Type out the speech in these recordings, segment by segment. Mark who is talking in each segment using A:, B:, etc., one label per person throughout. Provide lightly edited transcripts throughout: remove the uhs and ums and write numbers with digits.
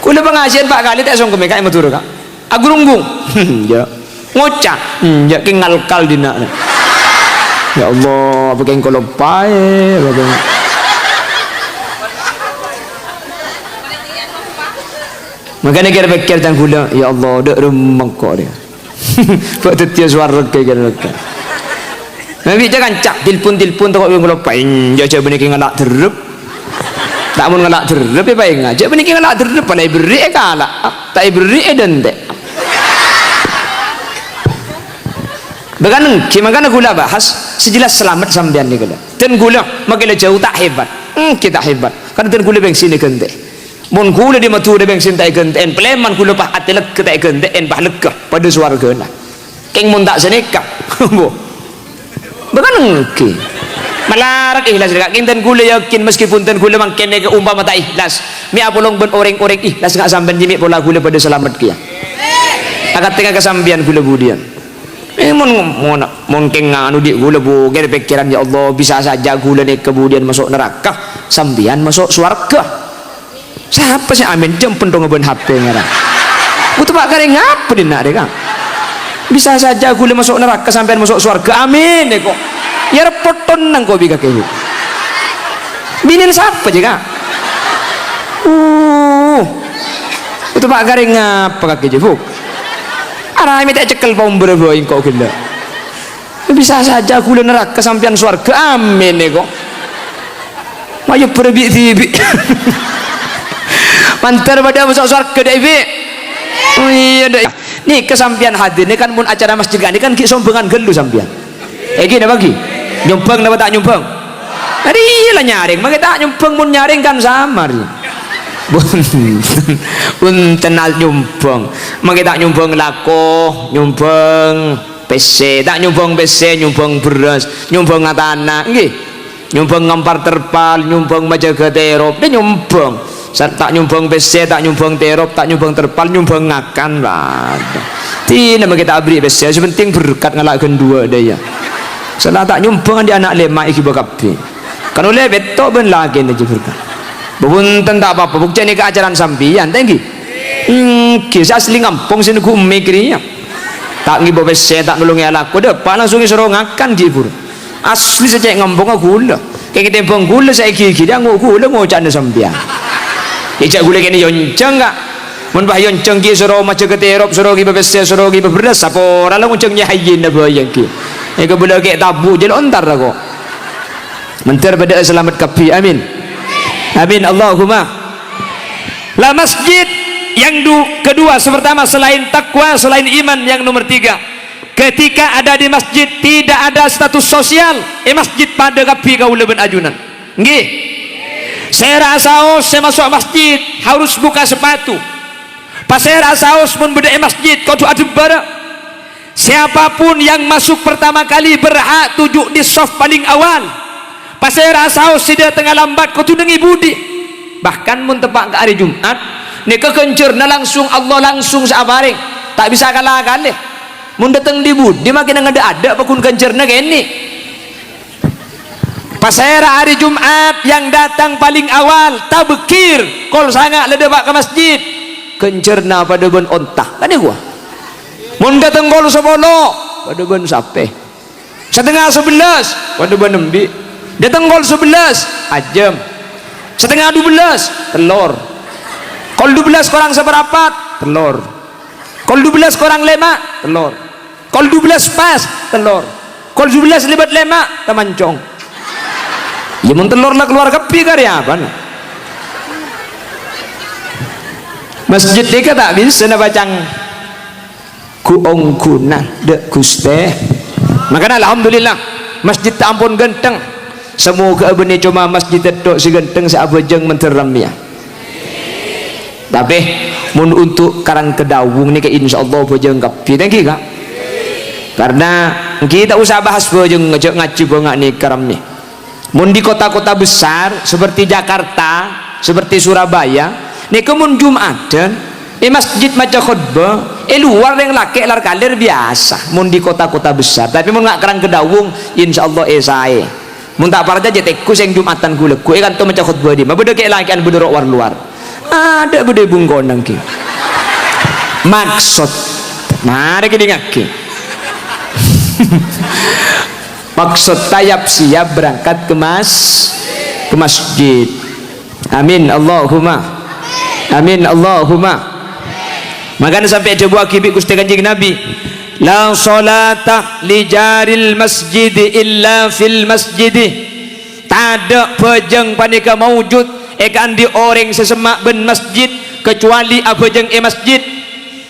A: Kula pengajian Pak kali tak songkem kak matur kak. Aku runggung. Ya. Ngocak. Ya ki ngalkal dina. Ya Allah, pakai kalau pae, makanya kira pikir dan gula, ya Allah, dak remeng kok dia. Pak tetia suara kayak gitu. Nabi jangan cak tilpun tak kau kalau pae, jauh benih ngalak terep. Tak mau ngalak terep ya pae ngajak benih ngalak terep, pada beri kalah, tak beri dende. Beganeng, makanya gula bahas sejelas selamat sambian ni gula. Dan gula makanya jauh tak hebat, kita hebat. Karena dan gula bensin ni kente. Mon gula di matu de bensin tak kente, en pleman gula pah atelek tak kente, en pah lekah pada suara gula. Keng mon tak seneka, bo. Beganeng ki. Malarak ikhlas dekat kinten gula yakin meskipun ten gula mang kene ke umpama tak ikhlas. Mi apolong ben oreng-oreng ikhlas ngak sampean jimi pola gula pada selamat kia. Akat tengah kesambian gula budian. Mon keng nganu di gula bu kira pikiran ya Allah bisa saja gula ni kemudian masuk neraka sambian masuk surga. Siapa sih amin jam pendong ben HP ngarang. Butuh pak kare ngapa di nak dek. Bisa saja gula masuk neraka sambian masuk surga. Amin dek kok. Ya repoton nang kau biga kebu. Binin siapa je kak? Butuh pak kare ngapa kaki jebuk. Arah minta cekel pomber boing kok gila. Bisa saja gula neraka sampean surga. Amin ya kok. Mayu berbi-tibi. Mantar pada masuk surga dah ibi. Oh iya dah. Ni kesampian hadir ni kan mun acara masjid ni kan ki sombongan gelu sampean. Gini bagi. Nyumpang dapat tak nyumpang? Tadi lah nyaring, maka tak nyumpang mun nyaring kan sama ni. Punten al nyumbang mangke tak nyumbang lako nyumbang PC tak nyumbang PC nyumbang beras nyumbang tanah nggih nyumbang ngampar terpal nyumbang majaga terop dia nyumbang tak nyumbang PC tak nyumbang terop tak nyumbang terpal nyumbang ngakan lah tina mangke tak beri PC sepenting berkat ngalakkeun dua daya salah tak nyumbang di anak lema iki bakapi kan oleh betok ben lagi aja berkat Bunten tak apa-apa, bukti ni ke ajaran sampian, tengki. Kisah asli ngampung sini ku mikirnya. Tak ngibo bese, tak nulungi alaku, depan langsung isorongakan jibur. Asli saja ngampung aku gula. Kayak kita bang gula saya gigi dia gula ngocak na sampian. Ijak gula kini yonceng gak? Mun bah yonceng ki soro macam keterop, soro ki bese, soro ki beras, apa? Lalu ngoncengnya hayin na bayang ki. Eka bela kayak tabu je lontar aku. Mentar pada selamat kapi, amin. Amin Allahumma. La masjid yang kedua pertama selain takwa selain iman yang nomor tiga ketika ada di masjid tidak ada status sosial masjid pada kapi kau leben ajunan nggih saya rasa saya masuk masjid harus buka sepatu pas saya rasa pun beda masjid kau tu ada bara siapapun yang masuk pertama kali berhak duduk di soft paling awal pas saya rasa dia tengah lambat kau tu dengi budi bahkan mun tepak ke hari Jumat ni kekencerna langsung Allah langsung sabaring tak bisa kalah kalih mun datang di budi makin ada pakun kencerna gini pas saya hari Jumat yang datang paling awal tak bekir kol sangat ledebak ke masjid kencerna pada ben ontah kan gua mun datang kol 10 pada ben sape setengah 11 pada ben nembi datang gol 11 ajam setengah 12 telur kol 12 korang seberapa telur kol 12 korang lema telur kol 12 pas telur kol 12 libat lema temancong ya mun telur lah keluar kepi karya apa masjid deka tak bisa na bacang kuong kuna dek guste makanya alhamdulillah masjid tak ampun genteng semoga benih cuma masjid itu si genteng si abajeng menteramnya tapi mun untuk karang kedawung ni ke insyaallah bajeng kapi thank kak karena kita usah bahas bajeng ngajak ngaji bangak ni karam ni mun di kota-kota besar seperti Jakarta seperti Surabaya ni kemun Jumatan masjid macam khutbah luar yang laki lar kalir biasa mun di kota-kota besar tapi mun ngak karang kedawung insyaallah saya mun tak parja je tekus yang Jumatan gula kue kan tu macam khutbah di mabeda ke laki an bedorok war luar ada bede bungkonang ki maksud mari kita ngaki maksud tayap siap berangkat ke masjid. Amin Allahumma amin Allahumma. Makanya sampai ada buah kibik Gusti Kanjeng Nabi, la salata li jaril masjid illa fil masjid. Tak ada pejeng panika maujud ekan di orang sesemak ben masjid kecuali abejeng masjid.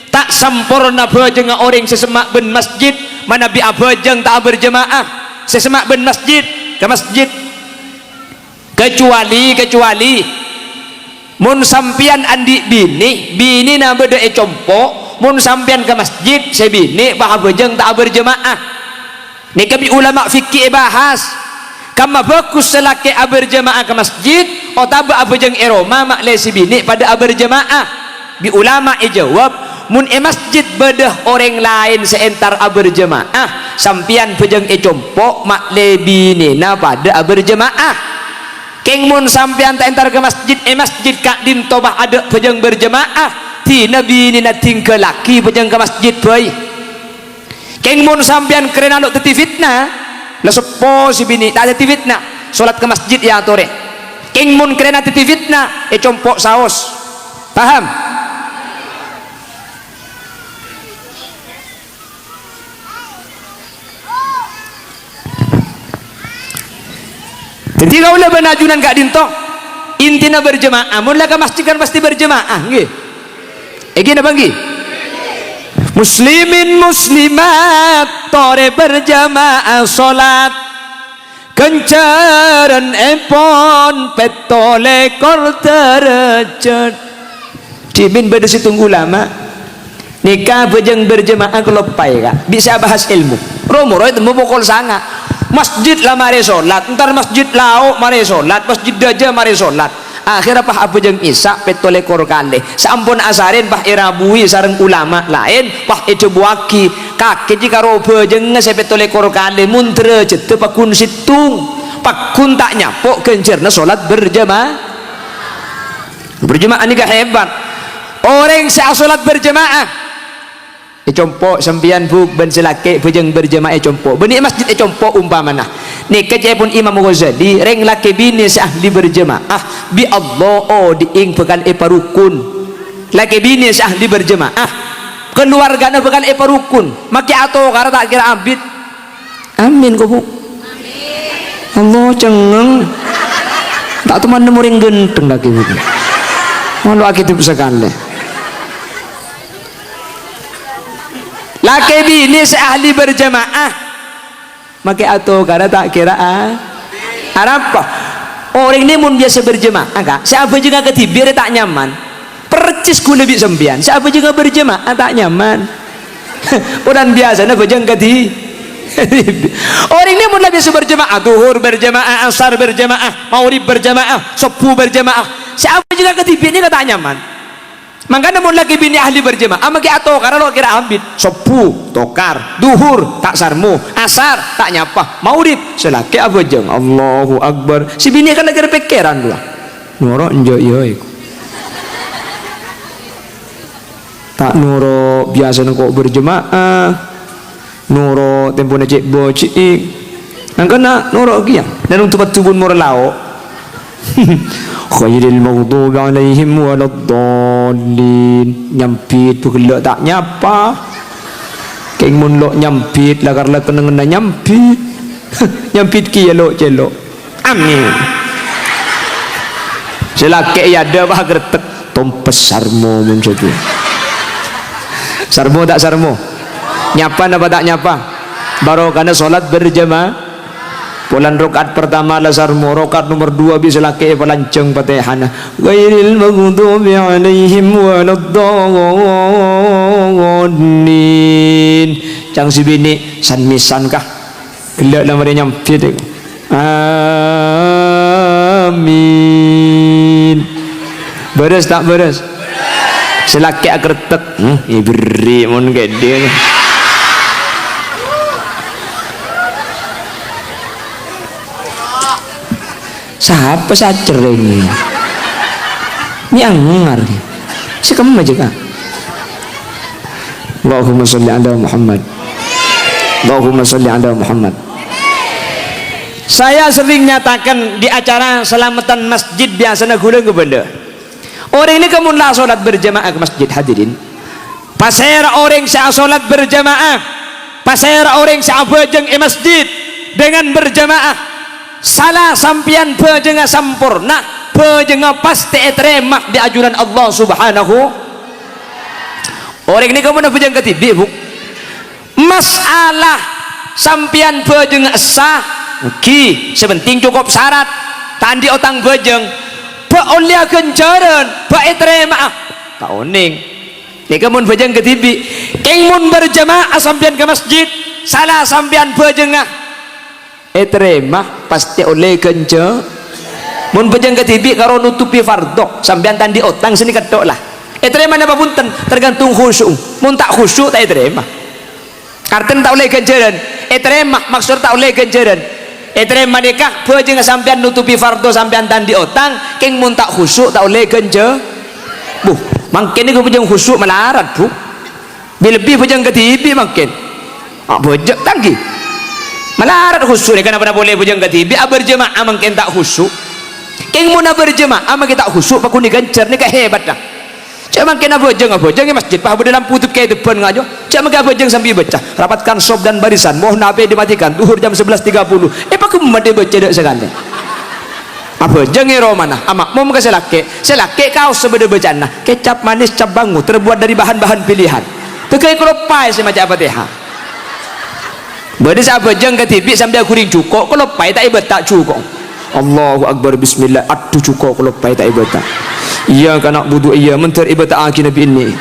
A: Tak sempurna pejeng orang sesemak ben masjid mana bi abejeng tak berjemaah sesemak ben masjid ke masjid, kecuali mun sampian andi bini na beda compo mun sampian ke masjid sebini bah bejeng tak berjemaah. Ni kami ulama fikih bahas kama bagus selaki berjemaah ke masjid atau abejeng eroma mak le sebini pada berjemaah. Bi ulama jawab mun masjid bedah orang lain seentar berjemaah sampian bejeng compo mak le bini na pada berjemaah. Keng mun sampean tak entar ke masjid masjid kak din tobah ada pejeng berjemaah ti nabi ni nating ke laki pejeng ke masjid boy. Keng mun sampean kerana nak teti fitnah la sepo si bini tak ada fitnah solat ke masjid ya tore. Keng mun kerana teti fitnah compok saos paham. Jadi kau lebih najunan kak dinto intina berjemaah mun lah ke masjid kan pasti berjemaah nggih gini apa nggih muslimin muslimat tore berjemaah salat kencaran empon petole kor derajat dimin beda situnggu lama nikah bejeng berjemaah kelopai kak bisa bahas ilmu romo itu mau pokol sangat. Masjid lah mari solat, ntar masjid lauk mari solat, masjid daja mari solat. Akhirnya pah apa jeng isak petole kor kale. Sampun asarin pah irabui sareng ulama lain, pah itu buaki kaki jika robe jeng sepetole kor kale muntre jete pakun situng, pakun tak nyapok kencerna solat berjamaah. Berjamaah ini gak hebat. Orang saya solat berjamaah. Compo sembian bu ben selake bejeng berjemaah compo benih masjid compo umpamana ni kecai pun Imam Ghazali reng laki bini seahli berjemaah bi Allah diing bekal parukun laki bini seahli berjemaah keluargana bekal parukun maki atau karena tak kira abid amin kok bu Allah cengeng tak teman nemu ring genteng lagi bu malu akitu sekali laki bini seahli berjemaah maka atau karena tak kira apa orang ini mun biasa berjemaah kak siapa juga ketibir tak nyaman percis ku lebih sembian siapa juga berjemaah tak nyaman orang biasa na bejeng keti orang ini mun biasa berjemaah duhur berjemaah asar berjemaah maghrib berjemaah subuh berjemaah siapa juga ketibir ini tak nyaman. Makanya mun lagi bini ahli berjemaah maki atau karena lo kira ambit subuh tokar duhur tak sarmu asar tak nyapa maurib selaki apa jeng Allahu Akbar si bini kan lagi ada pikiran lah nurok enjoy yo tak nurok biasa kok berjemaah nurok tempo cek bocik nang kena nurok kia dan untuk tubun mur lao khairil maghdubi alaihim waladdallin nyampit pukul tak nyapa keng mun lo nyampit lagar la keneng na nyampit nyampit ki lo celok amin selake ya ada bah gretek tompes sarmo mun saja sarmo tak sarmo nyapa apa tak nyapa barokahna salat berjamaah Pulan rokat pertama lasarmu, rokat nomor 2 bisa laki pelanceng Fatihana. Ghairil maghdubi alaihim waladdallin. Cang si bini san misan kah? Gelak lah mereka nyampit. Amin. Beres tak beres? Selaki akertek. Ibri mon gede. Siapa sacer ini nyangar si kamu aja kan. Allahumma sholli ala Muhammad, Allahumma sholli ala Muhammad. Saya sering nyatakan di acara selamatan masjid biasanya gula ngebenda orang ini kemunlah sholat berjamaah ke masjid hadirin pasera orang saya sholat berjamaah pasera orang saya bejeng di masjid dengan berjamaah salah sampian bejeng sampurna bejeng pasti terima di ajuran Allah subhanahu. Orang ini kemunlah bejeng ketibi bu masalah sampian bejeng sah ki sebenting cukup syarat tandi otang bejeng pak olia kencaran pak terima tak oning ni kemun bejeng ketibi keng mun berjamaah sampian ke masjid salah sampian bejeng terima pasti oleh kenca mun bejeng ketibi karo nutupi fardo sampian tandi otang sini ketok lah terima apa punten tergantung khusyuk mun tak khusyuk tak terima karten tak oleh kencaran terima maksud tak oleh kencaran terima nikah bejeng sampean nutupi fardo sampean tandi otang keng mun tak khusyuk tak oleh genje buh makin ni bejeng khusyuk melarat bu lebih bejeng ketibi makin bejeng tanggi melarat khusyuk ni kenapa boleh bejeng ketibi berjemaah makin tak khusyuk keng mun berjemaah makin tak khusyuk pakun ni gencer ni hebat dah cak makin bejeng masjid pah dalam putut kayak depan ngajo cak makin bejeng sambil baca rapatkan sob dan barisan mohon nabi dimatikan duhur jam 11.30 pakai mati baca dak sekali bejeng romana amak mau muka selake kau sebeda bacana kecap manis cap bangu terbuat dari bahan-bahan pilihan tekai kelopai semacam apa teh beda sa bejeng ketibi sambil kuring cukok kelopai tak ibat tak cukok Allahu akbar bismillah atuh cukok kelopai tak ibat iya kana budu iya mentar ibadah aki nabi ini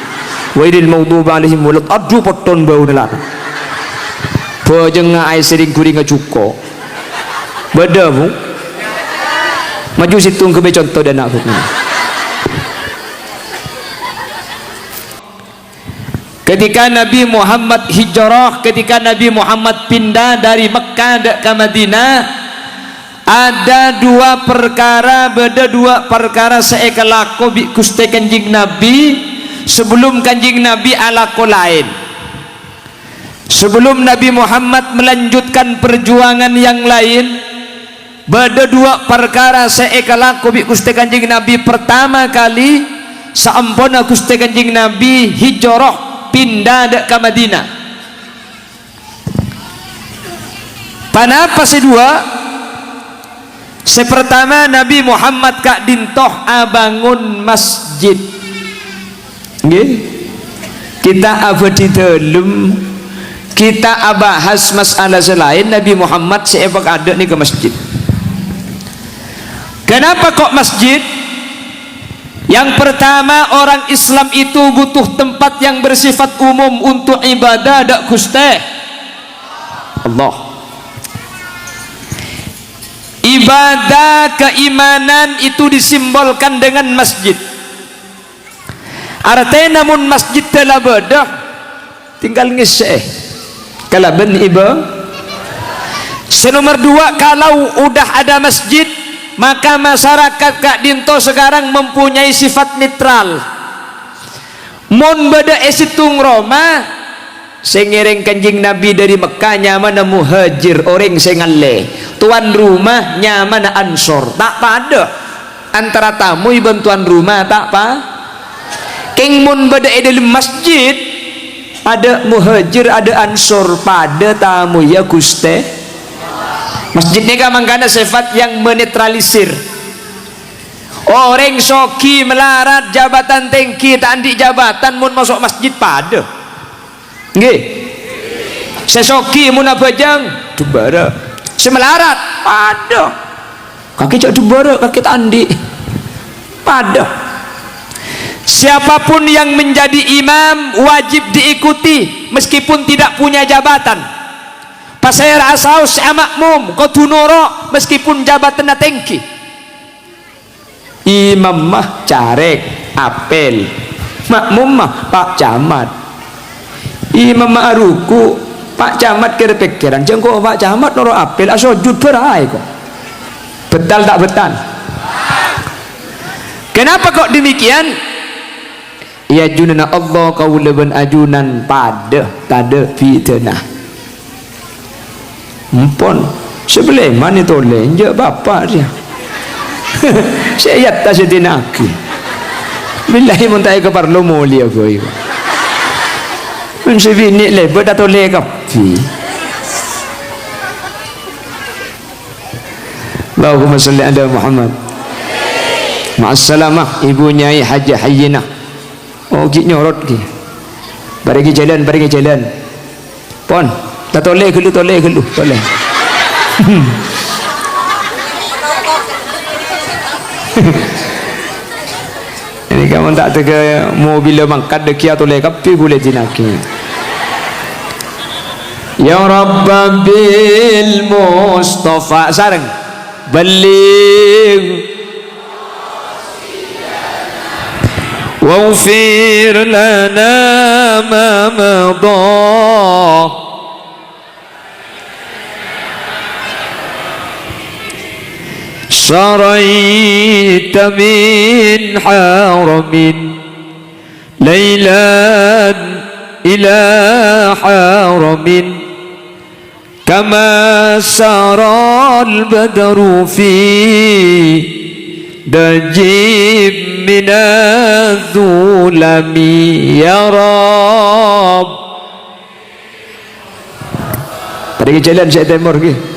A: wailil maghdubi alaihim walad adu poton bau nelar bejeng ai sering kuring cuko beda bu maju situng ke contoh dan aku ketika Nabi Muhammad hijrah ketika Nabi Muhammad pindah dari Mekah ke Madinah ada dua perkara seekal lako bi kuste kanjing Nabi sebelum kanjing Nabi alako lain sebelum Nabi Muhammad melanjutkan perjuangan yang lain beda dua perkara seekal lako bi kuste kanjing Nabi pertama kali saampona kuste kanjing Nabi hijrah pindah ke Madinah panapa sedua sepertama Nabi Muhammad kak dintoh abangun masjid nggih kita abadi dalam kita abahas masalah selain Nabi Muhammad seebak ada nih ke masjid kenapa kok masjid yang pertama orang Islam itu butuh tempat yang bersifat umum untuk ibadah dak kuste Allah ibadah keimanan itu disimbolkan dengan masjid artinya namun masjid telah bedah tinggal ngiseh kalau ben iba senomor dua kalau udah ada masjid maka masyarakat kak dinto sekarang mempunyai sifat netral mun beda esitung Roma sengereng kanjing Nabi dari Mekah nyaman muhajir orang sengale tuan rumah nyaman ansor tak pada antara tamu iban tuan rumah tak pa keng mun beda dalam masjid ada muhajir ada ansor pada tamu ya guste masjidnya kan mangkana sifat yang menetralisir orang soki melarat jabatan tinggi tandi jabatan mun masuk masjid pada nggih sesoki mun abajang dubara semelarat pada kaki cak dubara kaki tandi pada siapapun yang menjadi imam wajib diikuti meskipun tidak punya jabatan pasir asau makmum kau tunoro meskipun jabatan tinggi imam mah carek apel makmum mah pak camat imam ma'ruku pak camat kira-pikiran jengko pak camat noro apel asojud berai kok betal tak betal Kenapa kok demikian? Ya junana Allah kau leben ajunan pada tada fitnah. Empon sebelah mana toleh je bapak dia. Saya tak sedinaki. Billahi mun tak ke parlo mulia koi. Mun sebini le bedat toleh kapi. Allahumma salli ala Muhammad. Ma'assalamah ibu nyai Hajah Hayyinah. Oh gik nyorot ki. Barigi jalan. Pon, tak toleh gelu toleh. Ini kamu tak tega mobil mangkat dekia toleh kapi boleh jinaki. Ya Rabbil Mustafa sareng baligh waghfir lana ma madha سريت من حرم ليلا إلى حرم كما سرى البدر في دجيب من الظلم يا رب. Pergi jalan saya timur ke?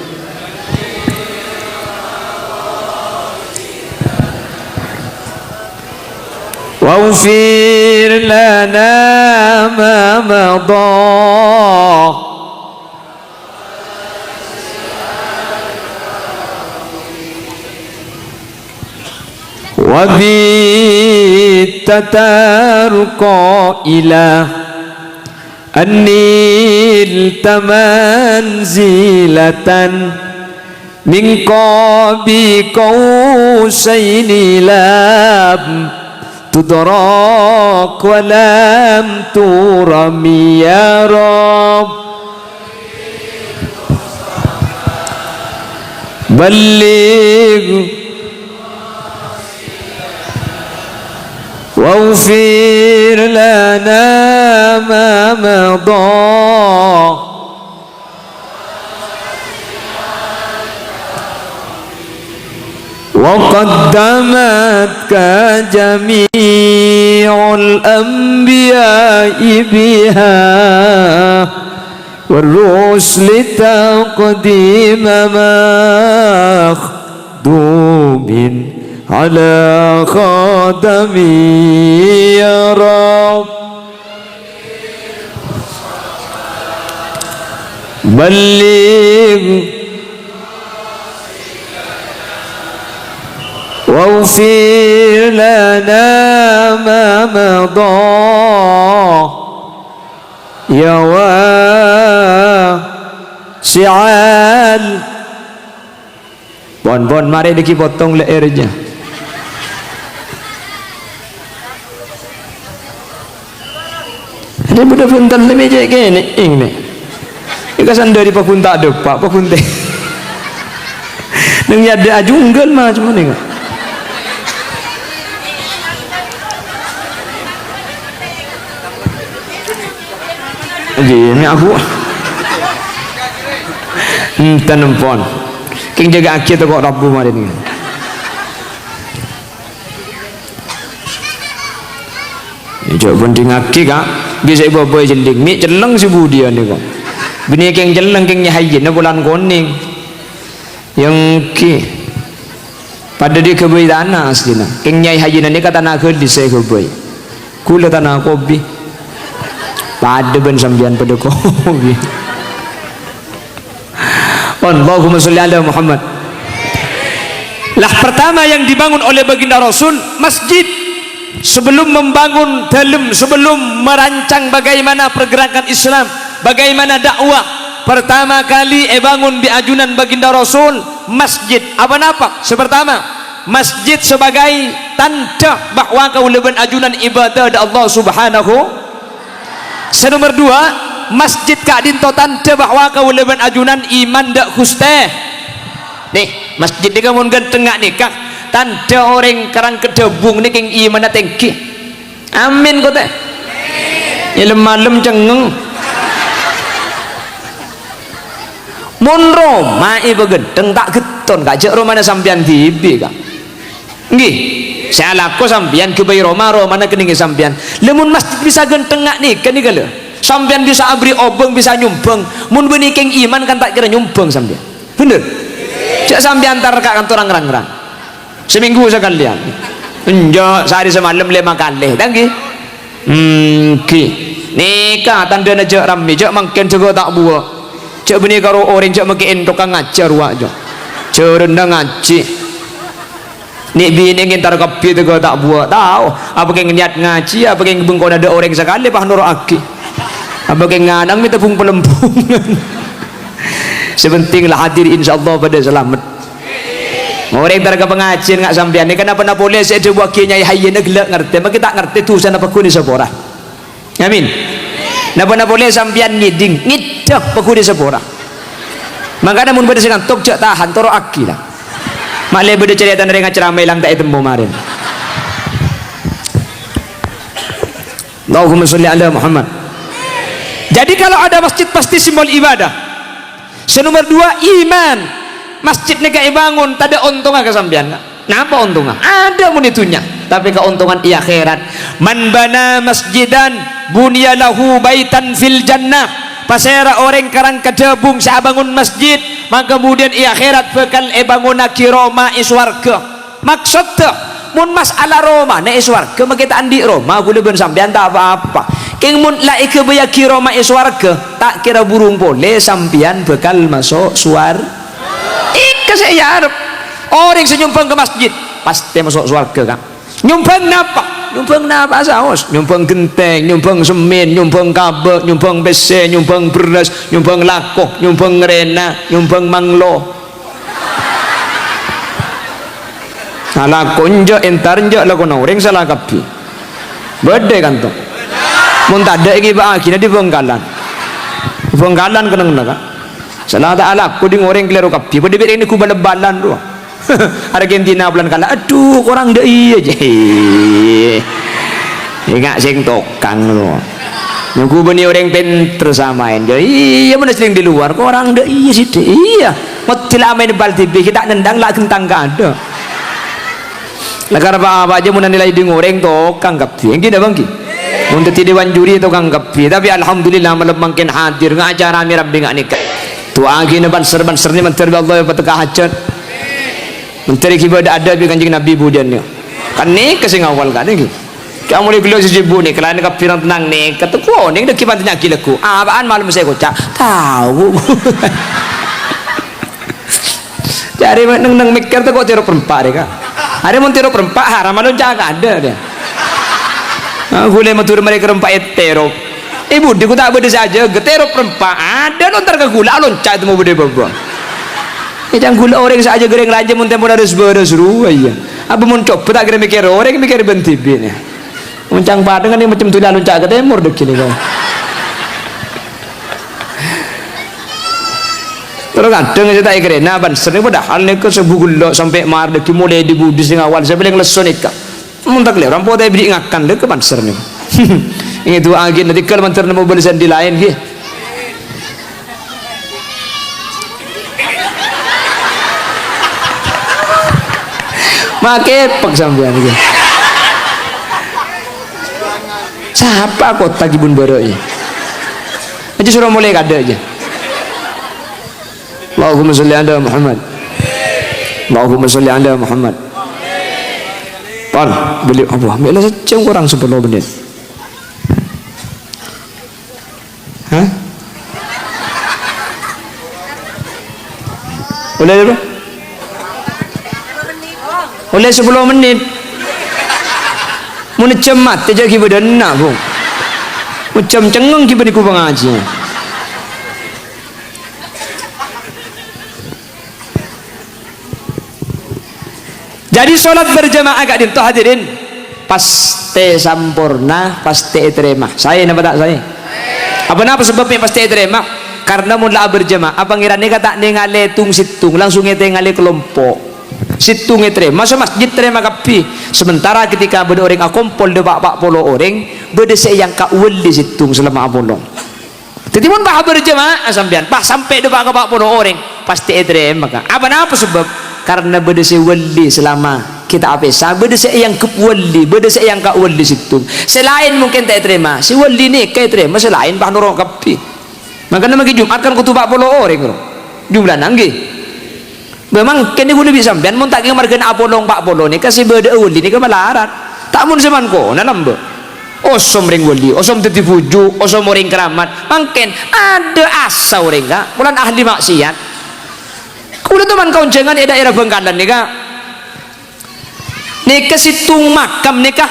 A: واغفر لنا ما مضى وبت ترقى إلى أن نلت منزلة من قاب قوسين لم tudrak walam turami ya Rabb. Baligh waghfir lana ma madha وقدمتك جميع الأنبياء بها والرسل تقديم مخدوم على خاتمي يا رب. بلغ واغفر لنا ما مضى يا واسع. Bon mari diki potong lehernya. Ada budak puntan lebih je kene ini. Ikasan dari papunta depak papunte. Nang ada ajunggal macam mana enggak? Ini aku tanam pon king jaga akhir tu kok Rabbu mari ni coba penting akhir kak bisa ibu boy jending mi celeng si budia ni kok bini king celeng king nyahayin na bulan kuning yang ki pada dia kebui tanah asli na king nyahayin ni kata nak ke di saya kebui kula tanah kopi pada ben sambian pada kopi. Allahumma sholli ala Muhammad. Lah pertama yang dibangun oleh baginda Rasul masjid. Sebelum membangun dalam, sebelum merancang bagaimana pergerakan Islam, bagaimana dakwah, pertama kali bangun di ajunan baginda Rasul masjid. Apa napa? Sepertama masjid sebagai tanda bahwa kau leben ajunan ibadah da Allah Subhanahu. Senomor dua, masjid kak dinto tanda bahwa kau leben ajunan iman dak kuste. Nih, masjid ni kamu ganteng ngak nikah. tanda orang karang kedebung ni keng iman tinggi. Amin kau teh. Ilmu malam cengeng. Mun Roma ibu gendeng tak geton kajak Roma na sampian tibi kak. Nggih, saya laku sampian ke bayi Roma na keningi sampian. Lemun masjid bisa genteng ngak nih kan nih kalau. Sampian bisa abri obeng bisa nyumbang. Mun benih keng iman kan tak kira nyumbang sampian. Bener? Cak sampian antar kak kantor orang-orang. Seminggu sekalian. Enjak sehari semalam 5 kali. Tanggi. Ki. Nikah tanda najak rami jak makin juga tak buat. Cak benih karo orang cak makin tukang ngajar wak jo. Cak rendang ngaji. Nik bini ingin taruh kopi tu kau tak buat tahu. Apa yang niat ngaji, apa yang bengkau ada orang sekali pah nurut aki. Apa yang ngadang minta pung pelempungan. Sepentinglah hadir insyaallah pada selamat. Orang taruh pengajian ngak sampean ni kenapa nak boleh saya buat kiai hayya nak gelak ngerti. Mak kita ngerti tu sana pakuni sepora. Amin. Napa boleh sampean ngidak pakuni sepora. Makanya mun pada sekan tok jak tahan toro aki lah. Maklum beda cerita dari ceramah hilang tak itu kemarin. Allahumma sholli ala Muhammad. Jadi kalau ada masjid pasti simbol ibadah. Senomor 2 iman. Masjid ni kayak bangun tak ada untungnya ke sampean. Napa untungnya? Ada munitunya. Tapi keuntungan i akhirat. Man bana masjidan bunya lahu baitan fil jannah. Pasera orang karang kedebung saya bangun masjid, maka kemudian i akhirat bakal bangun ki Roma iswarga. Maksudnya mun masalah Roma na iswarga makita andi Roma boleh ben sampean tak apa-apa. King mun la ikebaya ki Roma iswarga tak kira burung boleh sampean bakal masuk suar. Ika saya harap orang senyumpang ke masjid pasti masuk surga kan. Nyumpang napa? Nyumpang napa saos? Nyumpang genteng, nyumpang semen, nyumpang kabel, nyumpang besi, nyumpang beras, nyumpang lakoh, nyumpang rena, nyumpang manglo. Salah konjo entar njo lagu orang salah kapi. Bede kan tu. Mun tak ada lagi bahagia di Bengkalan. Bengkalan kena kan. Salah tak ala aku di orang keliru kapi. Bede bede ini ku balabalan tu. Argentina bulan kala aduh orang dah iya je ingat sing tokang lo nunggu beni orang pinter samain je iya mana sering di luar kok orang dah iya sih iya motil main bal TV kita nendang lah kentang gak ada lah karena apa aja mana nilai di orang tokang kapi yang gini bangki untuk dewan juri tokang kapi tapi alhamdulillah malam makin hadir ngajar kami rabbi ngak nikah tu agi ne banser ni menteri Allah petekah hajat menteri kita ada bi kanjeng Nabi budannya kan ni kesing awal kan ni kamu boleh gelar sejibu ni kalau ni kapiran tenang ni kata ko ni dah kiban tanya kilaku apaan malam saya kocak tahu cari neng mikir tu kok tiro perempat dia ada mun tiro perempat haram malam jaga ada dia gule matur mereka perempat etero ibu di tak beda saja getero perempat ada lontar ke gula loncat mau beda baba jangan gula orang saja goreng raja mun tempo harus beres-beres ya. Apa mun coba tak kira mikir orang mikir bentibi ni. Muncang padang kan ni macam tu lalu cak ke timur dek ni kan. Terus kadang saya tak kira nah ban sering padahal ni ke sebugul sampai mar dek mulai dibudis dengan awal saya bilang leson ikak. Mun tak kira orang potai beri ngakan dek ke ban sering. Ini tu angin nanti kalau mantar mau belisan di lain ke. Makai pak sampean iki. Siapa kota Kibun Baru ini? Aja suruh mulai kada aja. Allahumma sholli ala Muhammad. Allahumma sholli ala Muhammad. Pan beli apa? Ambil saja kurang 10 menit. Hah? Boleh apa? Oleh 10 menit mun cemat aja kita dana bung macam cengeng kita di kubang ngaji jadi sholat berjamaah agak dinto hadirin pasti sampurna pasti terima saya nama tak saya apa sebabnya pasti terima karena mula berjamaah apa ngirane kata ngale tung situng langsung ngete ngale kelompok situng terima masuk masjid terima kapi sementara ketika beda orang akumpul de pak polo orang beda yang ka wali situng selama apolong jadi pun bah berjemaah sampean bah sampai de pak polo orang pasti terima maka apa sebab karena beda wali selama kita apesa beda yang ke wali beda yang ka wali situng selain mungkin tak terima si wali ni kayak terima selain bah nurung kapi makanya magi Jumat kan kutu pak polo orang jumlah nanggi memang kini guna bisa sampean mun tak margen apolong pak polo ni kasih beda wali ni ke malarat tak mun seman ko nalam be osom ring wali osom teti puju osom ring keramat mungkin ada asa orang ka bulan ahli maksiat kulo teman kaun jangan daerah Bengkalan ni ka ni ke situng makam ni ka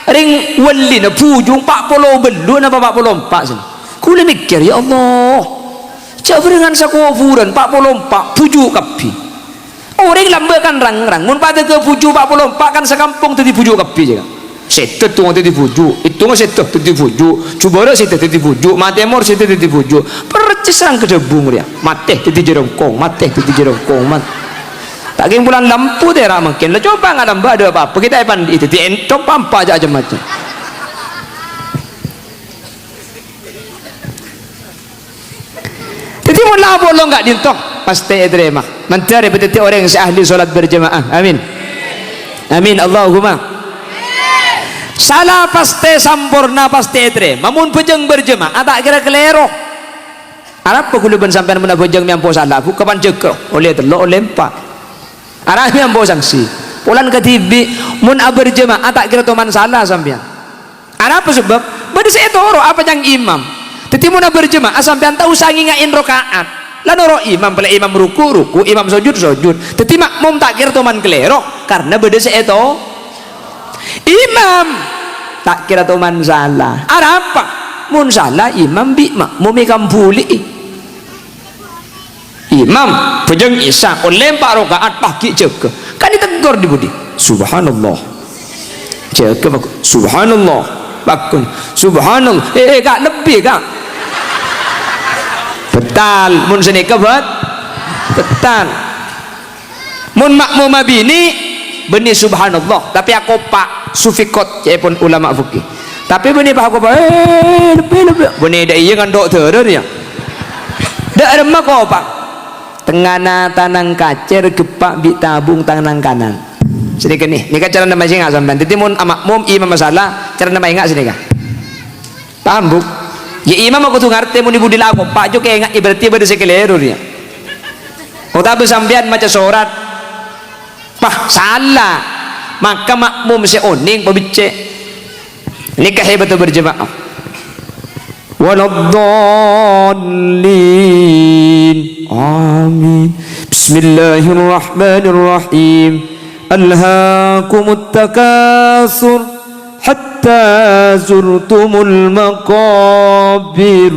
A: ring wali na puju pak polo belu na pak polo empat kulo mikir ya Allah coba dengan sakufuran 44 pujuk kapi orang lambakan rang-rang mun pada ke pujuk 44 kan sekampung tadi pujuk kapi je setet tu tadi pujuk itu mah setet tadi pujuk cubara setet tadi pujuk matemor setet tadi pujuk percis rang kedebung dia mate tadi jerongkong mate tadi jerongkong mat tak geng bulan lampu deh mungkin lah coba nggak nambah ada apa kita pandi itu di entok pampa aja macam jadi mulai bolong nggak dintok pasti terima mentari betul orang yang ahli solat berjemaah amin amin Allahumma salah pasti sampurna pasti terima namun bejeng berjemaah tak kira kelero Arab peguluban sampai mana bejeng miampo salah bu kapan jekro oleh telok oleh empat Arab miampo sanksi pulan ketibi mun berjemaah tak kira teman salah sampean Arab sebab beda saya toro apa yang imam tetapi muna berjemaah sampean tahu sangi ngain rokaat lah noro imam pala imam ruku imam sujud tetapi makmum tak kira teman kelero karena beda seeto imam tak kira teman salah ada apa mun salah imam bi makmum ikam puli imam pejeng isya lempar rokaat pagi jaga kan ditegur di budi subhanallah jaga subhanallah bakun subhanallah kak lebih kak betal mun senika betal mun makmum bini beni subhanallah tapi aku pak sufikot pun ulama fikih tapi beni pak aku lebih beni dak iya kan dokter ya dak remah ko pak tengana tanang kacer gepak bi tabung tangan kanan sedikit nih nika cara nama singa sampean titi mun makmum imam masalah cara nama ingat sedikit paham bu ya imam aku tuh ngerti mun ibu dilaku pak jo kayak ingat berarti pada sekeliru dia oh tapi sampean maca surat pah salah maka makmum si oning pabicce nikah hebat berjemaah waladdallin amin bismillahirrahmanirrahim alhaakumut takatsur hatta zurtumul maqabir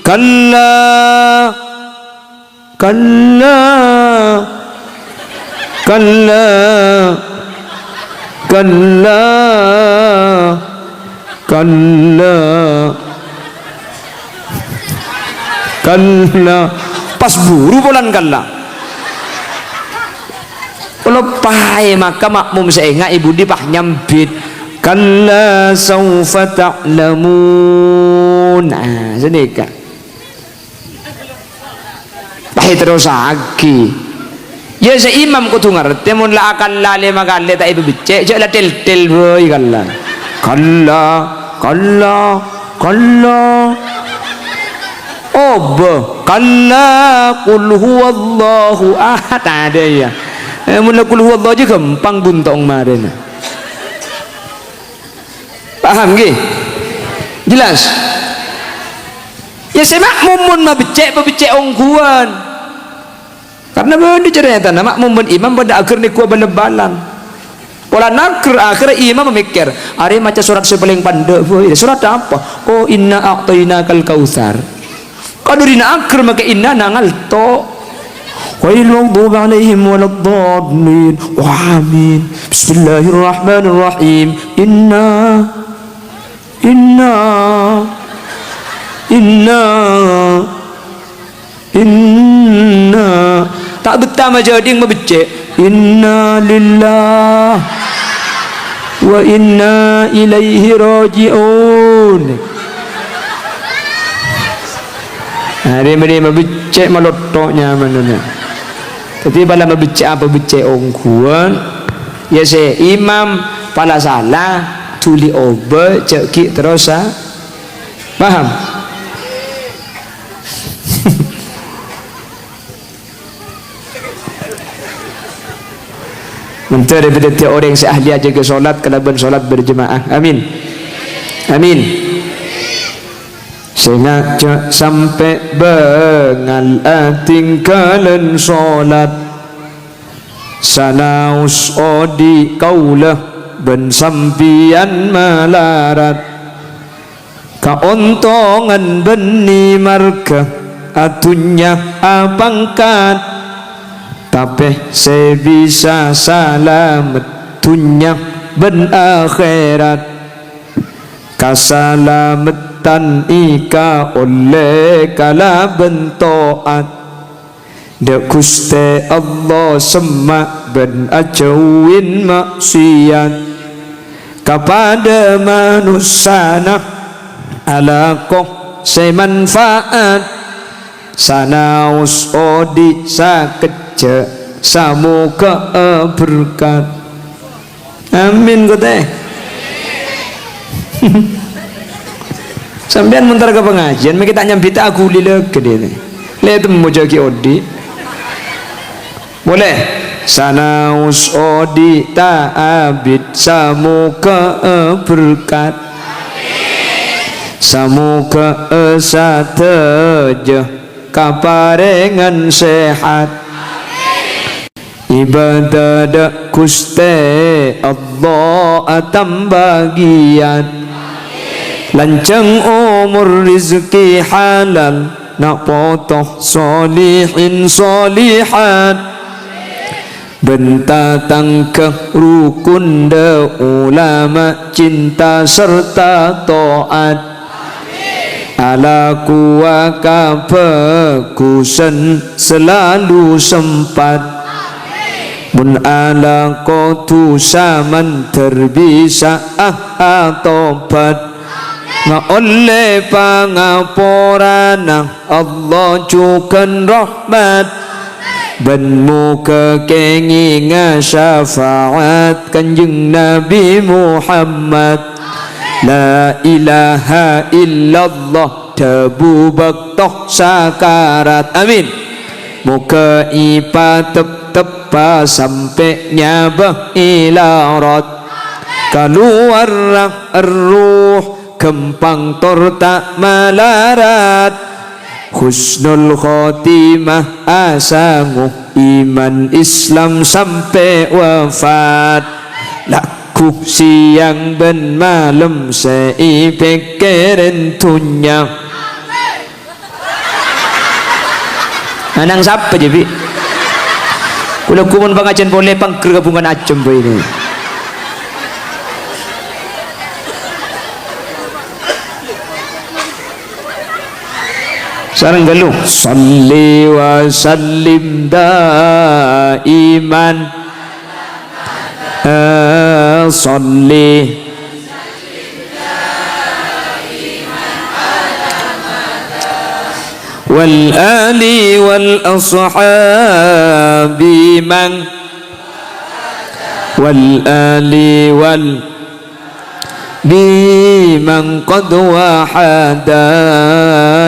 A: kalla kalla kalla kalla kalla kalla pas buru bulan kalla kalau pahai maka makmum saya ingat ibu di pah nyambit kalla sawfa ta'lamun nah sedekah pahai terus lagi ya seimam kutu ngerti mun la akan lale magalle tak ibu becek cek la tel boy kalla kalla kalla kalla obo kalla qul huwallahu ahad ada ya mun la qul huwallahu aja gampang buntong marena paham nggih jelas ya saya makmum mun mabecek ongguan karena bener cerita nama makmum mun imam pada akhir ni kuah balebalan pola nakr akhir imam memikir hari maca surat sepaling pandai surat apa oh inna a'tainakal kautsar kalau dina akhir maka inna nangal to ghairil maghdubi alaihim waladdallin amin bismillahirrahmanirrahim inna tak betah majading mebecek inna lillah wa inna ilaihi raji'un. Hari ini membicik melotoknya mana. Tapi bala membicik apa becik ongkuan. Ya se imam pala salah tuli obat cekik terus paham? Menteri daripada tiap orang yang seahli aja ke solat kalaban solat berjemaah. Amin. Amin. Sengaja sampai bengal tinggalan solat sanaus odi kaulah ben sampian malarat kaontongan beni marga atunya apangkat tapi sebisa selamat dunia ben akhirat kasalamatan ika oleh kala bentoat dek Gusti Allah semak ben ajauin maksiat kepada manusia alakoh semanfaat sanaus odi sakeja samuka berkat. Amin koteh. Sampean muntar ke pengajian mereka tak nyambita aku lila gede ni lihat mujaki odi boleh sanaus odi ta'abid samuka berkat samuka sateja kaparengan sehat ibadah dak Gusti Allah atam bagian lancang umur rizki halal nak potoh solihin solihat bentatang ke rukun de ulama cinta serta taat ala kuwa kabagusan selalu sempat mun ala kotu saman terbisa tobat nga oleh pangaporana Allah cukan rahmat ben muka kengi nga syafaat kanjeng Nabi Muhammad la ilaha illallah tebu baktoh sakarat. Amin. Muka ipa tepa sampai nyabah ilarat keluar ruh kempang torta malarat husnul khotimah asanguh iman Islam sampai wafat laku siang ben malam seipikirin tunya anang siapa je bi kalau kumun pengajian boleh pangker gabungan acem ini sarang galuh salli wa sallim daiman salli wal ali wal ashabi man wal ali wal biman qad wahada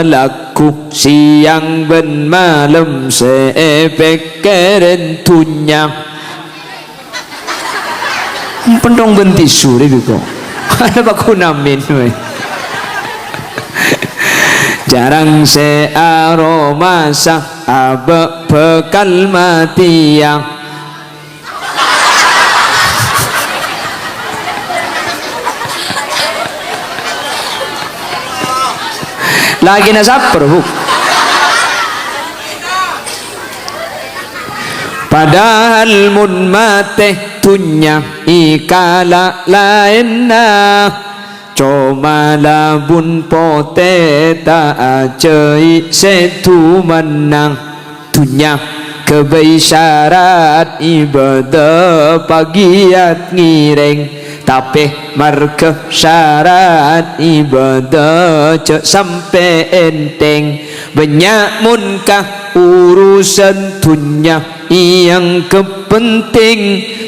A: laku siang ben malam sepekirin tunya pendong bentisu deh kok ada baku namin jarang searoma sah abe bekal mati yang lagi nasapar bu padahal mun mate tunya ikala lainna cuma labun pote tak acei setu menang tunya kebai syarat ibadah pagiat ngireng tapi marke syarat ibadah cek sampai enteng banyak munkah urusan dunia yang kepenting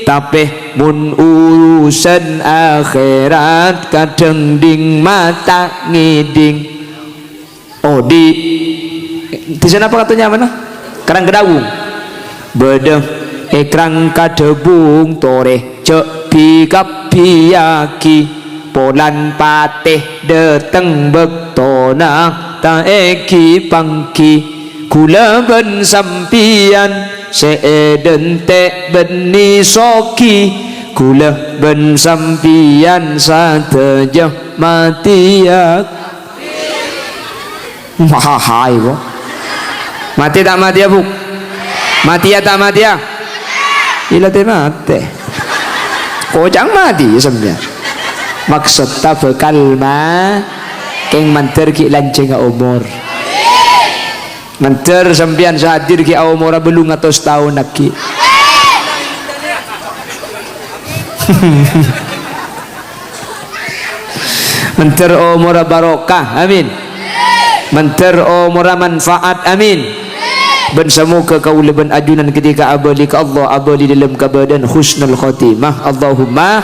A: tapi mun urusan akhirat kadang ding mata ngiding. Oh di sana apa katanya mana? Kerang kedawung bedeng ekrang kadebung toreh cek bikap biyaki polan pateh deteng bektona ta eki pangki kula ben sampian seeden te beni soki kula ben sampian sateja matiak mahai bo mati tak mati ya bu mati ya tak mati ya ila te mati kocang mati sebenarnya maksud tak bekal ma keng manter ki lanceng umur manter sampian sahadir ki umur belum atau setahun lagi manter umur barokah amin manter umur manfaat amin ben semoga kau leben ajunan ketika abadi ke Allah abadi dalam kebadan husnul khotimah Allahumma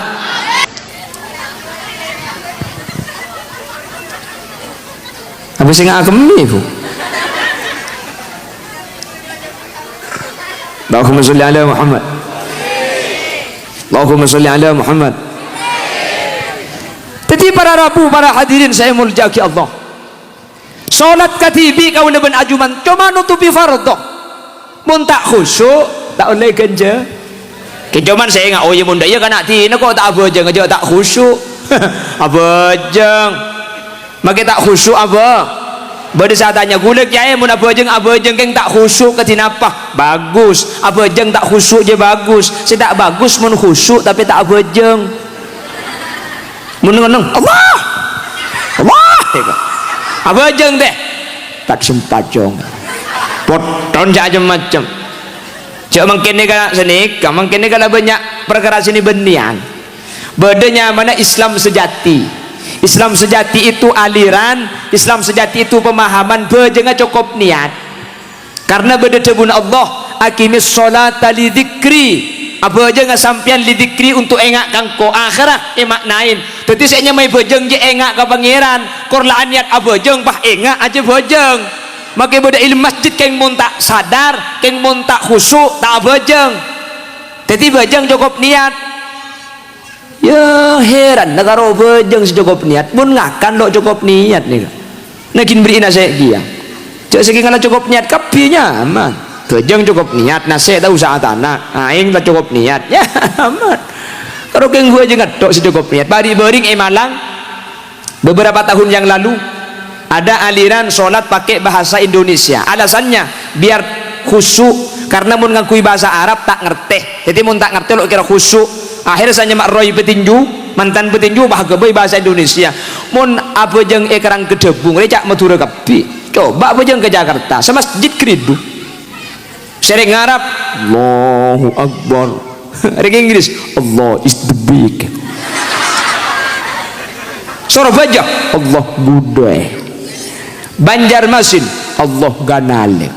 A: apa sing akemi bu Allahumma sholli ala Muhammad Allahumma sholli ala Muhammad. Jadi para rabu para hadirin saya muljaki Allah salat katibi kau leben ajuman cuma nutupi fardhu mun tak khusyuk tak oleh genje kecuman saya ngak oye mun daya kan nak tina kok tak abejeng aja tak khusyuk abejeng make tak khusyuk apa bade saya tanya gula kiai mun abejeng keng tak khusyuk ke tinapa bagus abejeng tak khusyuk je bagus saya tak bagus mun khusyuk tapi tak abejeng mun ngeneng Allah apa jeng teh tak sempat jong poton saja macam cak mungkin ni kan senik mungkin ni kalau banyak perkara sini benian bedanya mana Islam sejati itu aliran Islam sejati itu pemahaman bejenga cukup niat karena beda tebun Allah akimis sholata li dzikri apa aja nggak sampian lidikri untuk engak kangko akhirat maknain tapi saya nyamai bojeng je engak ke pangeran korlaan niat abojeng bah engak aja bojeng maka beda ilmu masjid keng mun tak sadar keng mun tak khusyuk tak abojeng jadi bojeng cukup niat ya heran negara bojeng secukup niat mun ngakan lo cukup niat nih nakin beri nasihat dia cak segi kalau cukup niat kapinya aman bejeng cukup niat nasi tahu saat anak aing tak cukup niat ya amat kalau keng gue aja ngetok secukup niat bari bering Malang beberapa tahun yang lalu ada aliran sholat pakai bahasa Indonesia alasannya biar khusyuk karena mun ngakui bahasa Arab tak ngerti jadi mun tak ngerti lo kira khusyuk akhirnya saya nyemak roy petinju mantan petinju bah gebay bahasa Indonesia mun apa jeng ekarang kedebung recak Madura kapi coba apa jeng ke Jakarta sama masjid kridu sering Arab Allahu Akbar sering Inggris Allah is the big Surabaya Allah gudai Banjarmasin Allah ganale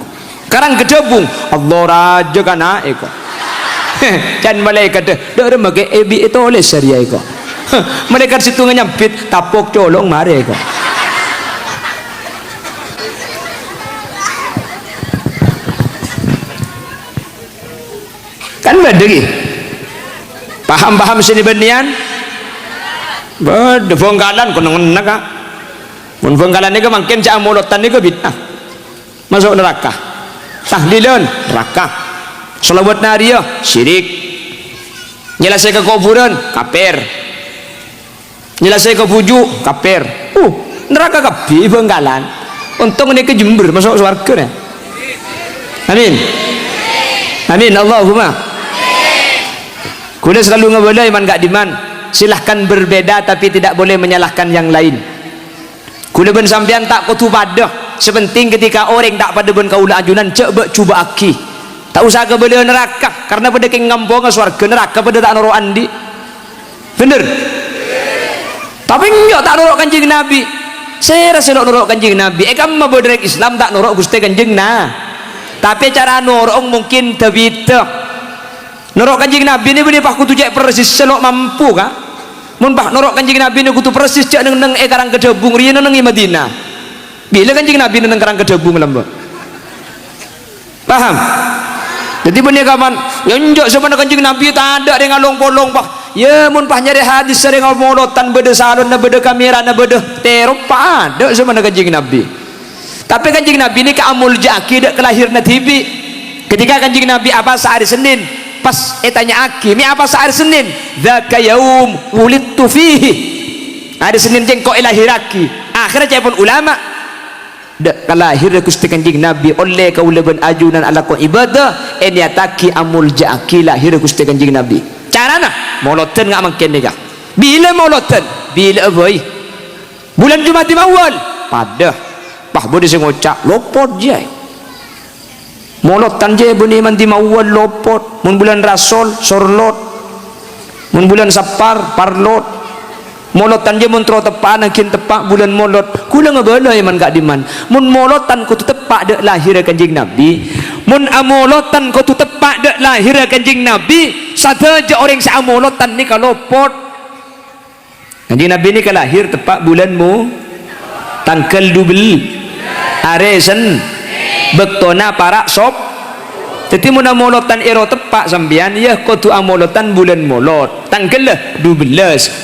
A: Karang Kedebung Allah raja ganae ko dan malaikat dah make ebi itu oleh syariah ko malaikat situ nyampit tapok colong mare ko kan badegi paham-paham sini benian bade bongkalan kono naka mun bongkalan niku mangken cak molotan niku bid'ah masuk neraka tahlilan neraka selawat nariyah syirik nyelasai ke kuburan kafir nyelasai ke bujuk kafir neraka kabeh bongkalan untung niku Jember masuk surga amin amin Allahumma kuda selalu ngeboleh iman gak diman silahkan berbeda tapi tidak boleh menyalahkan yang lain kuda ben sampean tak kutu padah sepenting ketika orang tak pada ben kaula ajunan cek bek cuba aki Tak usah ke beda neraka, karena pada keng ngampung swarga neraka pada tak nurut andi. Bener? Tapi enggak tak nurut kanjeng Nabi. Saya rasa nurut kanjeng Nabi. Kamu mau berdiri Islam tak nurut Gusti kanjeng nah. Tapi cara nurut mungkin terbita. Nurut kanjeng Nabi ni boleh pak kutu cek persis selok mampu kah? Mun pak nurut kanjeng Nabi ni kutu persis cek neng karang kedebung riyen neng Madinah. Bila kanjeng Nabi neng karang kedebung lembut. Paham? Jadi benih kapan nyonjok sebenarnya kanjeng Nabi tak ada dengan long-polong pak. Ya mun pah nyari hadis sering molotan beda salon na beda kamera na beda terop pak ada sebenarnya kanjeng Nabi. Tapi kanjeng Nabi ini keamul jaki dak kelahir na TV. Ketika kanjeng Nabi apa sehari Senin pas tanya aki mi apa sehari Senin dzaka yaum wulidtu fihi. Hari Senin jengkok lahiraki. Akhirnya cepon ulama dak kalahir Gusti kanjeng Nabi oleh kaulaban ajunan ala ko ibadah eniataki amul jaki lahir Gusti kanjeng Nabi. Carana moloten ngak mangken nikah. Bila moloten? Bila boy? Bulan Jumatim awal. Pada pah bode sing ngocak lopot je. Molotan je bune manti awal lopot. Mun bulan Rasol sorlot. Mun bulan Sapar parlot. Molotan je mun tro tepak nakin tepak bulan molot kula ngebala man gak diman mun molotan ku tepak dak lahir kanjeng Nabi mun amolotan ku tepak dak lahir kanjeng Nabi sadaja orang sa amolotan ni kalopot kanjeng Nabi ni kalahir tepak bulanmu tanggal 12 aresen bektona para sop. Jadi mun amolotan ero tepak sambian ya kudu amolotan bulan molot tanggal 12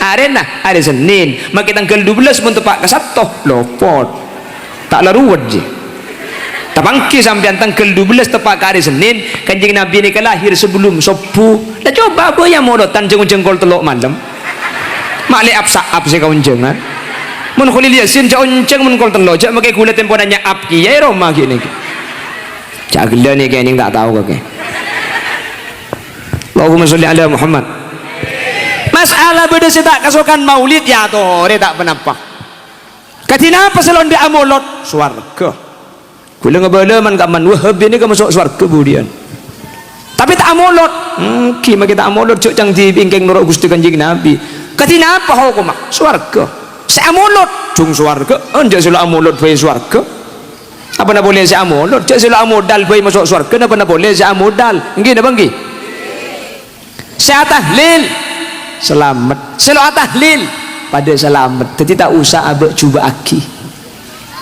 A: arena hari Senin maka tanggal 12 mun tepak ke Sabtu lopot tak laruwat je tapangki sambian tanggal 12 tepak ke hari Senin kanjeng Nabi ni kalahir sebelum subuh dah coba apa yang molotan jengkol telok malam mak le apsa se kaun jengan mun khulil yasin ja onceng mun kol telok jak make gula tempo nanya ap ki ya roma ki ni cak gila ni kayak ni tak tahu kakek. Allahumma sholli ala Muhammad. Masalah beda tak kasukan maulid ya toh, dia tak penapa. Katina apa selon dia amolot swarga. Kula ngebala man kaman wahab ini ke masuk swarga kemudian. Tapi tak amolot. Kima kita amolot cuk cang di bingkeng nurut Gusti kanjeng Nabi. Katina apa hukum swarga. Saya amolot cung swarga. Anja sila amolot bae swarga. Apa nak boleh saya amolot cak sila amodal bayi masuk surga apa nak boleh saya amodal nggih napa nggih saya tahlil selamat sila tahlil pada selamat jadi tak usah abek cuba aki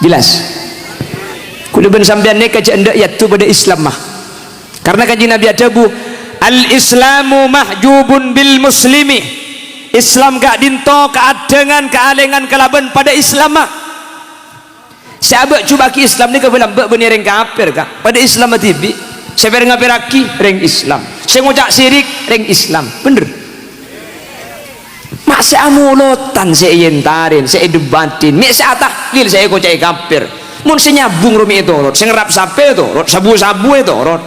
A: jelas kula ben sampean nek aja ndak yaitu pada Islam mah karena kanjeng Nabi ada bu al islamu mahjubun bil muslimi Islam gak dinto keadengan kealengan kelaban pada Islam mah sahabat cuba ki Islam ni kebelam bak benih reng kafir kak pada Islam matibi saya bereng ngapiraki reng Islam saya ngocak sirik reng Islam bener mak saya amulotan saya yentarin saya debatin mak saya tahlil saya ngocak kafir mun saya nyabung rumi itu rot saya ngerap sape itu rot sabu-sabu itu rot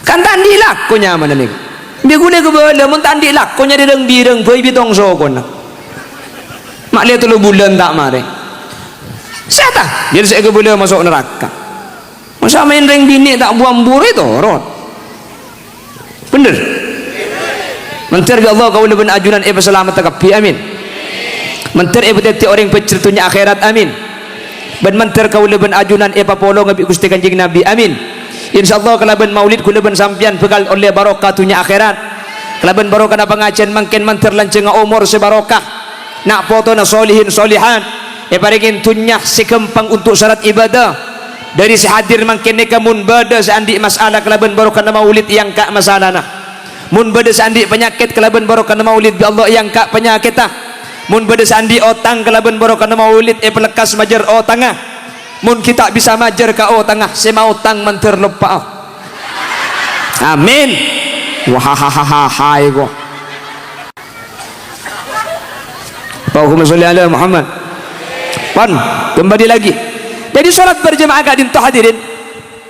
A: kan tandi lakunya mana nih dia guna kebelam mun tandi lakunya direng-direng boy bitong sokon mak lihat 3 bulan tak mare saya tak jadi saya boleh masuk neraka masa main reng bini tak buang buri itu rot bener mentir ke Allah kau lebih ajunan selamat takapi amin mentir beteti orang peceritunya akhirat amin ben mentir kau lebih ajunan polo ngabi Gusti kanjeng Nabi amin insyaallah kalaban maulid kau lebih sampian bekal oleh barokatunya akhirat kalaban barokah na pengajian mangken mentir lanceng umur sebarokah nak foto na solihin solihan paringin tunyah sekempang untuk syarat ibadah dari sehadir mangken kamun bada seandi masalah kelaban barokah maulid yang kak masalah nah mun bada seandi penyakit kelaban barokah maulid bi Allah yang kak penyakit ah mun bada seandi otang kelaban barokah maulid pelekas majar otangah mun kita bisa majar ka otangah sema otang mentir lupa amin wahahaha hai go Allahumma sholli ala Muhammad. Pan, kembali lagi. Jadi sholat berjamaah gak dinto hadirin.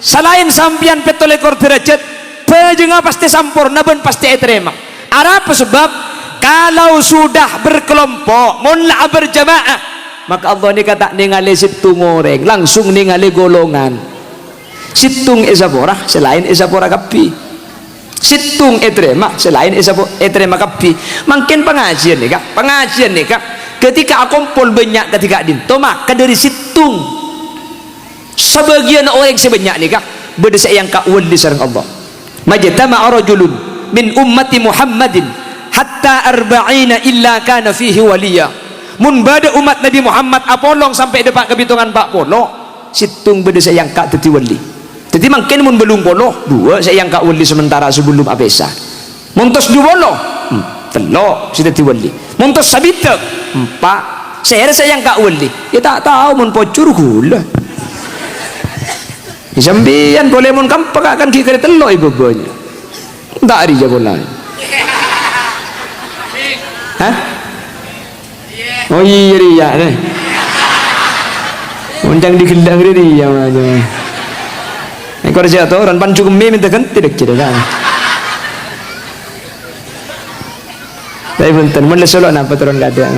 A: Selain sampian petolekor derajat, pejengah pasti sampurna ben pasti terima. Apa sebab? Kalau sudah berkelompok, mulai berjamaah, maka Allah ni kata ningali situ ngoreng, langsung ningali golongan. situng esapora selain esapora kapi, situng etrema selain etrema kapi. Makin pengajian nih kak, ketika kumpul banyak ketika dinto maka dari situng sebagian orang sebanyak nih kak berdesa yang kak wali sareng Allah. Majtama'a rajulun min ummati Muhammadin hatta arba'ina illa kana fihi waliya. Mun bada umat Nabi Muhammad apolong sampai depan kebitungan Pak Polo situng berdesa yang kak teti wali. Jadi makin mun belum polo dua saya yang kak wali sementara sebelum apesa. Muntos dua polo telok si teti wali. Muntos sabita empat saya yang kak wali. Ya tak tahu mun pocur gula. Sambian boleh mun kampak akan kikir telok ibu bonya. Tak ada je bola. Hah? Oh iya ria nih. Undang digendang ria macam. Ekor jatuh orang pancu kemi minta kan tidak kira kan. Tapi bentar, mana solo napa turun kada?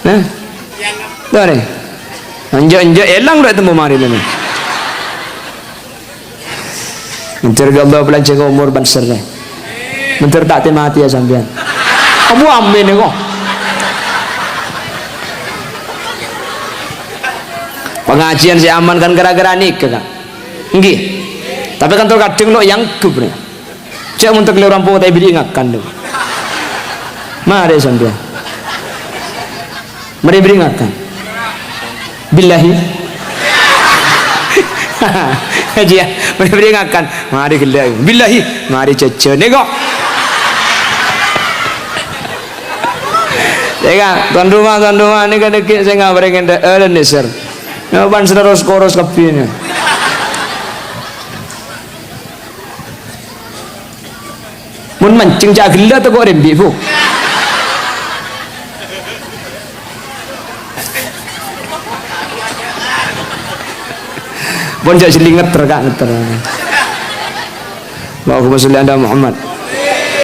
A: Nah, tu ni. Anjak elang dah temu mari ni. Mencari Allah belajar umur banser ni. Mencari tak mati ya sampean. Kamu amin ni kok. Pengajian si aman kan gara-gara nikah kan. Nggih. Tapi kan terkadang lo yang kup ni. Cak untuk orang tua tapi diingatkan tu. Mari sampean. Mari beringatkan. Billahi. Haji ya, mari beringatkan. Mari billahi. Billahi. Mari cece negok. Saya tuan rumah ni kan saya nggak berengen ni sir. Ngapain terus koros kapinya. Mun mancing jagila tu kok rembi bu. Bon jadi selingat terkak ter. Allahumma sholli ala Muhammad.